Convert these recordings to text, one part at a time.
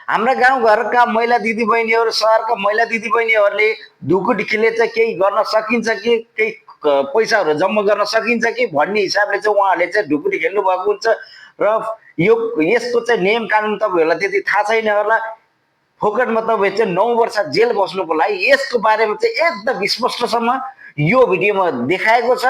हाम्रा गाउँघरका महिला दिदीबहिनीहरू सहरका महिला दिदीबहिनीहरूले ढुकुटी खेले चाहिँ केही गर्न सकिन्छ कि केही पैसाहरू जम्मा गर्न सकिन्छ कि भन्ने हिसाबले चाहिँ उहाँहरूले चाहिँ ढुकुटी खेल्नु भएको हुन्छ र यो यसको चाहिँ नियम कानुन तपाईँहरूलाई त्यति थाहा छैन होला। फोकटमा तपाईँ चाहिँ 9 वर्ष जेल बस्नुको लागि यसको बारेमा चाहिँ एकदम स्पष्टसँग यो भिडियोमा देखाएको छ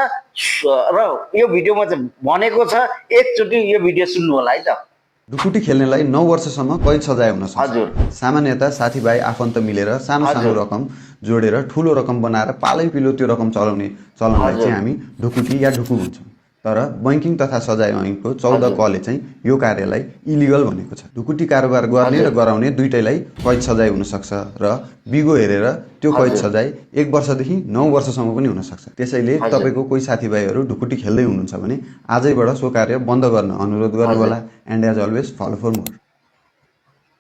र यो भिडियोमा चाहिँ भनेको छ। एकचोटि यो भिडियो सुन्नु होला है त। ढुकुटी खेल्नेलाई 9 वर्षसम्म कैद सजाय हुन सक्छ। हजुर सामान्यतः साथीभाइ आफन्त मिलेर सानो सानो हजुर रकम जोडेर ठुलो रकम बनाएर पालै पिलो त्यो रकम चलाउने चलनलाई चाहिँ हजुर हामी ढुकुटी या ढुकु भन्छौँ। तर बैंकिङ तथा सजाय ऐनको 14 हजुर कले चाहिँ यो कार्यलाई इलिगल भनेको छ। ढुकुटी कारोबार गर्ने र हजुर गराउने दुईटैलाई कैद सजाय हुन सक्छ र बिगो हेरेर त्यो कैद हजुर सजाय 1 वर्षदेखि 9 वर्षसम्म पनि हुन सक्छ। त्यसैले हजुर तपाईको कोही साथीभाइहरू ढुकुटी खेल्दै हुनुहुन्छ भने आजैबाट सो कार्य बन्द गर्न अनुरोध गर्नु हजुर होला। And as always follow for more.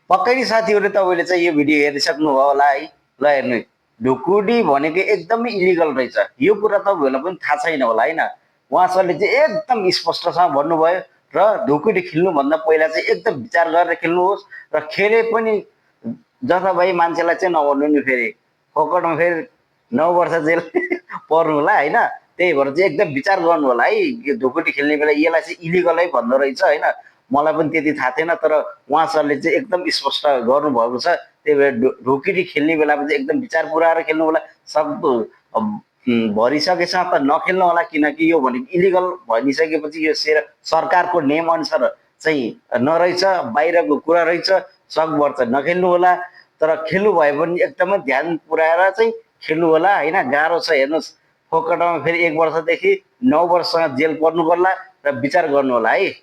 पक्कै नै साथीहरूले तपाईँले चाहिँ यो भिडियो हेरिसक्नुभयो होला है। ल हेर्नु, ढुकुटी भनेको एकदमै इलिगल रहेछ। यो कुरा तपाईँहरूलाई पनि थाहा छैन होला होइन। उहाँ सरले चाहिँ एकदम स्पष्टसँग भन्नुभयो र ढुकुटी खेल्नुभन्दा पहिला चाहिँ एकदम विचार गरेर खेल्नुहोस् र खेले पनि जथाभावी मान्छेलाई चाहिँ नभन्नु नि फेरि फोकटमा फेरि 9 वर्ष जेल पर्नु होला होइन। त्यही भएर चाहिँ एकदम विचार गर्नु होला है। यो ढुकुटी खेल्ने बेला यसलाई चाहिँ इलिगलै भन्दो रहेछ होइन। मलाई पनि त्यति थाहा थिएन तर उहाँ सरले चाहिँ एकदम स्पष्ट गर्नुभएको छ। त्यही भएर ढुकुटी खेल्ने बेलामा चाहिँ एकदम विचार पुऱ्याएर खेल्नु होला। सक्दो भरिसकेसम्म त नखेल्नु होला किनकि यो भनेको इलिगल भनिसकेपछि यो सरकारको नियम अनुसार चाहिँ नरहेछ, बाहिरको कुरा रहेछ। सकभर चाहिँ नखेल्नु होला तर खेल्नु भयो भने एकदमै ध्यान पुऱ्याएर चाहिँ खेल्नु होला होइन। गाह्रो छ हेर्नुहोस्, फोकटमा फेरि 1 वर्षदेखि 9 वर्षसम्म जेल पर्नु पर्ला र विचार गर्नु होला है।